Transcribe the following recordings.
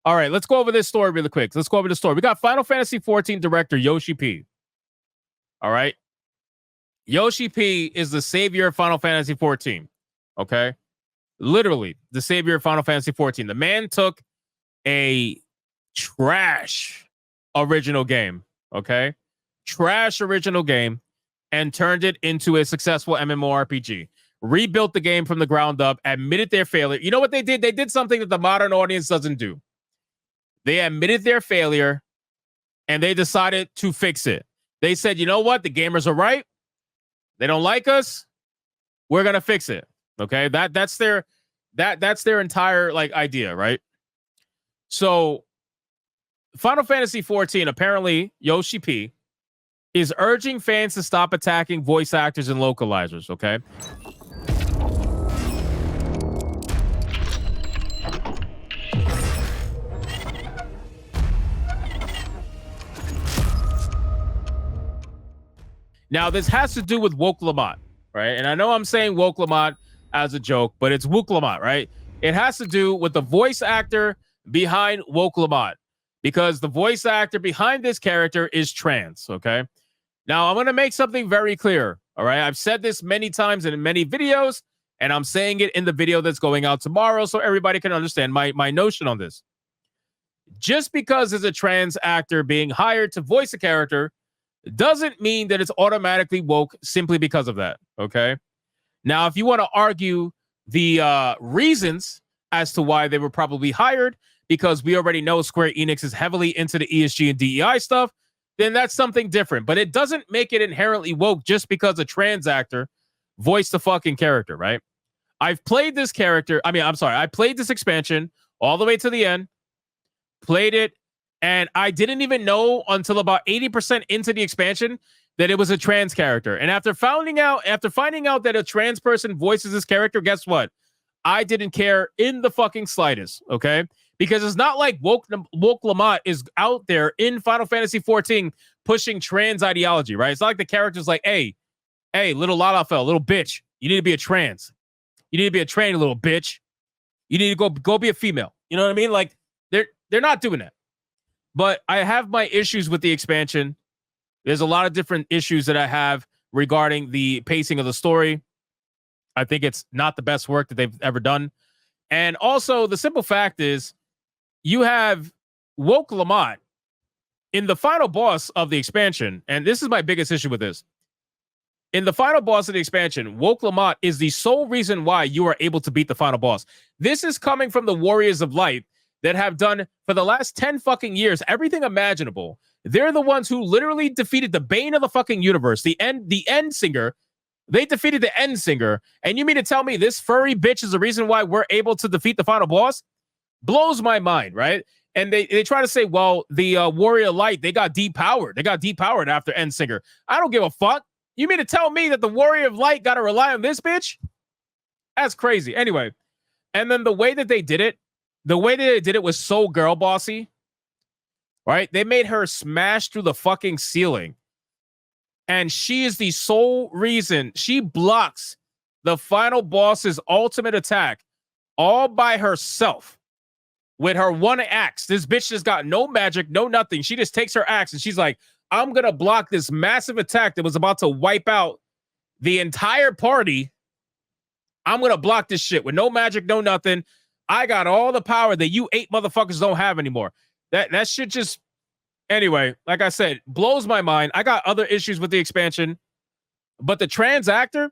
All right, let's go over this story really quick. Let's go over the story. We got Final Fantasy 14 director Yoshi-P. All right. Yoshi-P is the savior of Final Fantasy 14. Okay. Literally the savior of Final Fantasy 14. The man took a trash original game. Okay. Trash original game and turned it into a successful MMORPG. Rebuilt the game from the ground up, admitted their failure. You know what they did? They did something that the modern audience doesn't do. They admitted their failure and they decided to fix it. They said, you know what? The gamers are right. They don't like us. We're going to fix it. Okay? That's their entire like idea, right? So Final Fantasy 14, apparently Yoshi-P is urging fans to stop attacking voice actors and localizers, okay? Now, this has to do with Woke Lamont, right? And I know I'm saying Woke Lamont as a joke, but it's Woke Lamont, right? It has to do with the voice actor behind Woke Lamont, because the voice actor behind this character is trans, okay? Now, I'm going to make something very clear, all right? I've said this many times in many videos, and I'm saying it in the video that's going out tomorrow so everybody can understand my notion on this. Just because there's a trans actor being hired to voice a character doesn't mean that it's automatically woke simply because of that, okay? Now, if you want to argue the reasons as to why they were probably hired, because we already know Square Enix is heavily into the ESG and DEI stuff, then that's something different. But it doesn't make it inherently woke just because a trans actor voiced the fucking character, right? I've played this character. I played this expansion all the way to the end, played it, and I didn't even know until about 80% into the expansion that it was a trans character. And after finding out that a trans person voices this character, guess what? I didn't care in the fucking slightest, okay? Because it's not like Woke Lamont is out there in Final Fantasy 14 pushing trans ideology, right? It's not like the character's like, hey, little Lalafell, little bitch, you need to be a trans. You need to be a trained little bitch. You need to go be a female. You know what I mean? Like, they're not doing that. But I have my issues with the expansion. There's a lot of different issues that I have regarding the pacing of the story. I think it's not the best work that they've ever done. And also, the simple fact is, you have Woke Lamont in the final boss of the expansion, and this is my biggest issue with this. In the final boss of the expansion, Woke Lamont is the sole reason why you are able to beat the final boss. This is coming from the Warriors of Light that have done for the last 10 fucking years everything imaginable. They're the ones who literally defeated the bane of the fucking universe, the end singer. They defeated the end singer, and you mean to tell me this furry bitch is the reason why we're able to defeat the final boss? Blows my mind, right? And they try to say, well, the Warrior Light, they got depowered. They got depowered after end singer. I don't give a fuck. You mean to tell me that the Warrior of Light got to rely on this bitch? That's crazy. Anyway, and then the way that they did it was so girl bossy, right? They made her smash through the fucking ceiling. And she is the sole reason she blocks the final boss's ultimate attack all by herself with her one axe. This bitch just got no magic, no nothing. She just takes her axe and she's like, I'm going to block this massive attack that was about to wipe out the entire party. I'm going to block this shit with no magic, no nothing. I got all the power that you 8 motherfuckers don't have anymore. That shit just, anyway, like I said, blows my mind. I got other issues with the expansion, but the trans actor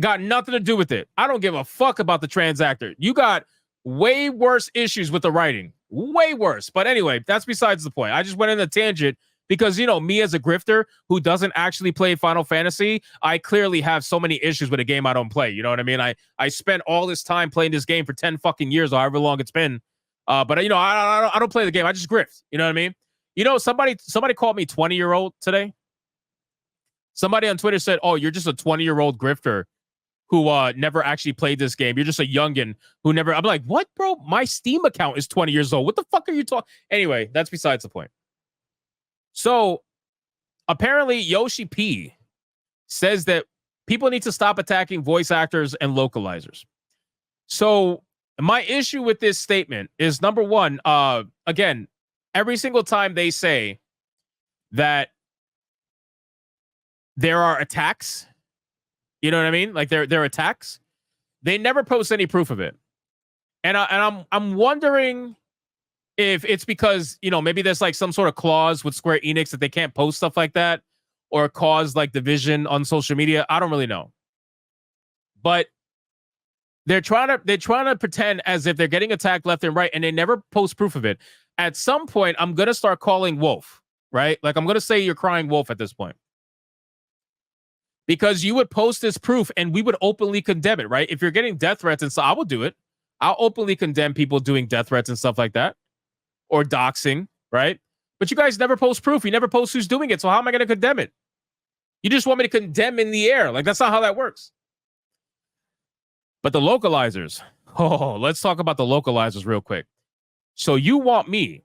got nothing to do with it. I don't give a fuck about the trans actor. You got way worse issues with the writing. Way worse. But anyway, that's besides the point. I just went in a tangent because, you know, me as a grifter who doesn't actually play Final Fantasy, I clearly have so many issues with a game I don't play. You know what I mean? I spent all this time playing this game for 10 fucking years or however long it's been. But, you know, I don't play the game. I just grift. You know what I mean? You know, somebody called me 20-year-old today. Somebody on Twitter said, oh, you're just a 20-year-old grifter who never actually played this game. You're just a youngin' who never... I'm like, what, bro? My Steam account is 20 years old. What the fuck are you talking... Anyway, that's besides the point. So, apparently, Yoshi-P says that people need to stop attacking voice actors and localizers. So, My issue with this statement is number one, again, every single time they say that there are attacks, you know what I mean? Like there are attacks. They never post any proof of it. And I'm wondering if it's because, you know, maybe there's like some sort of clause with Square Enix that they can't post stuff like that or cause like division on social media. I don't really know. But they're trying to pretend as if they're getting attacked left and right, and they never post proof of it. At some point, I'm gonna start calling wolf, right? Like I'm gonna say you're crying wolf at this point. Because you would post this proof and we would openly condemn it, right? If you're getting death threats and stuff, I will do it. I'll openly condemn people doing death threats and stuff like that. Or doxing, right? But you guys never post proof. You never post who's doing it. So how am I going to condemn it? You just want me to condemn in the air. Like, that's not how that works. But the localizers. Oh, let's talk about the localizers real quick. So you want me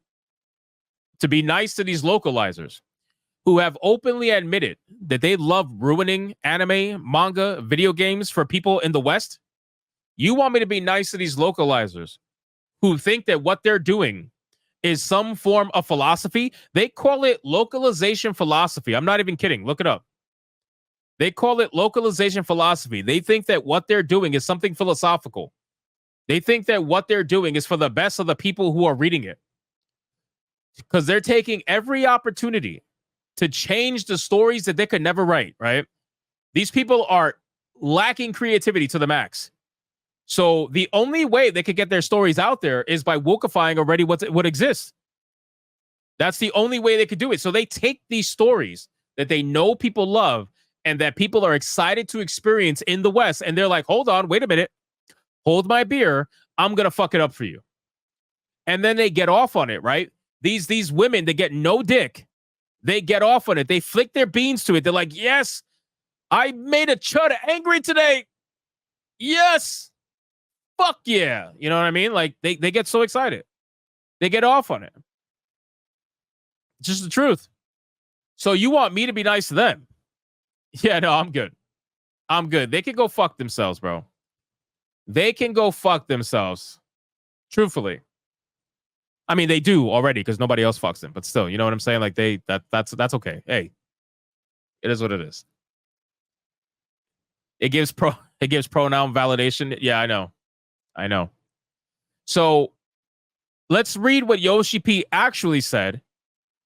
to be nice to these localizers who have openly admitted that they love ruining anime, manga, video games for people in the West? You want me to be nice to these localizers who think that what they're doing is some form of philosophy? They call it localization philosophy. I'm not even kidding. Look it up. They call it localization philosophy. They think that what they're doing is something philosophical. They think that what they're doing is for the best of the people who are reading it. Because they're taking every opportunity to change the stories that they could never write, right? These people are lacking creativity to the max. So the only way they could get their stories out there is by wokeifying already what exists. That's the only way they could do it. So they take these stories that they know people love and that people are excited to experience in the West, and they're like, hold on, wait a minute. Hold my beer. I'm going to fuck it up for you. And then they get off on it, right? These women, they get no dick. They get off on it. They flick their beans to it. They're like, yes, I made a chud angry today. Yes. Fuck yeah. You know what I mean? Like, they get so excited. They get off on it. It's just the truth. So you want me to be nice to them? Yeah, no, I'm good. I'm good. They can go fuck themselves, bro. They can go fuck themselves. Truthfully. I mean, they do already because nobody else fucks them. But still, you know what I'm saying? Like, that's okay. Hey, it is what it is. It gives pronoun validation. Yeah, I know. So let's read what Yoshi-P actually said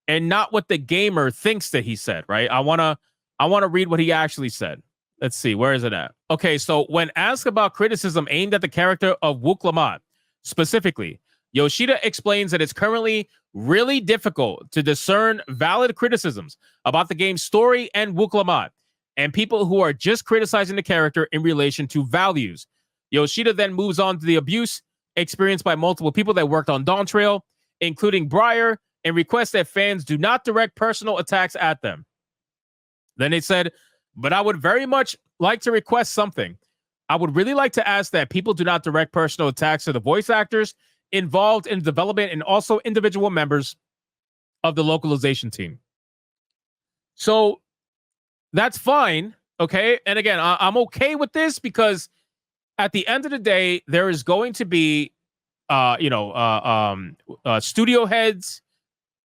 and not what the gamer thinks that he said, right? I want to read what he actually said. Let's see. Where is it at? Okay, so when asked about criticism aimed at the character of Wook Lamont, specifically, Yoshida explains that it's currently really difficult to discern valid criticisms about the game's story and Wook Lamont, and people who are just criticizing the character in relation to values. Yoshida then moves on to the abuse experienced by multiple people that worked on Dawn Trail, including Briar, and requests that fans do not direct personal attacks at them. Then they said, but I would very much like to request something. I would really like to ask that people do not direct personal attacks to the voice actors involved in development and also individual members of the localization team. So that's fine. Okay. And again, I'm okay with this because at the end of the day, there is going to be, studio heads,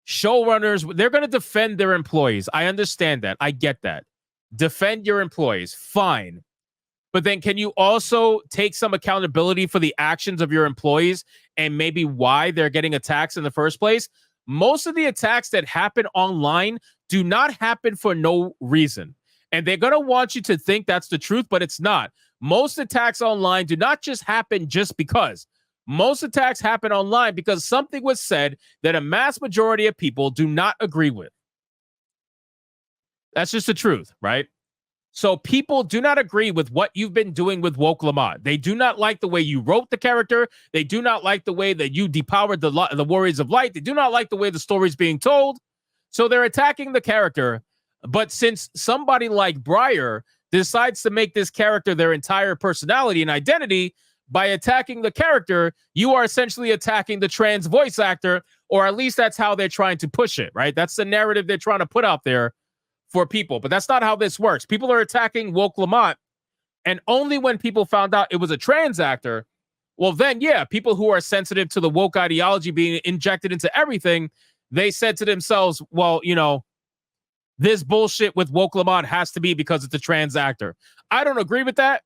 showrunners. They're going to defend their employees. I understand that. I get that. Defend your employees. Fine. But then can you also take some accountability for the actions of your employees and maybe why they're getting attacks in the first place? Most of the attacks that happen online do not happen for no reason. And they're going to want you to think that's the truth, but it's not. Most attacks online do not just happen just because. Most attacks happen online because something was said that a mass majority of people do not agree with. That's just the truth, right? So people do not agree with what you've been doing with Woke Lamont. They do not like the way you wrote the character. They do not like the way that you depowered the Warriors of Light. They do not like the way the story's being told. So they're attacking the character. But since somebody like Briar decides to make this character their entire personality and identity, by attacking the character, you are essentially attacking the trans voice actor, or at least that's how they're trying to push it, right? That's the narrative they're trying to put out there for people, but that's not how this works. People are attacking Woke Lamont, and only when people found out it was a trans actor well, then, yeah, people who are sensitive to the woke ideology being injected into everything, they said to themselves, well, you know, this bullshit with woke Lamont has to be because it's a trans actor. I don't agree with that.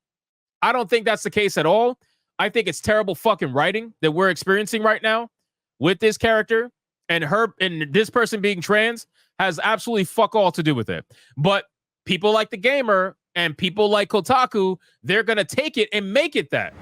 I don't think that's the case at all. I think it's terrible fucking writing that we're experiencing right now with this character, and her and this person being trans has absolutely fuck all to do with it. But people like The Gamer and people like Kotaku, they're going to take it and make it that.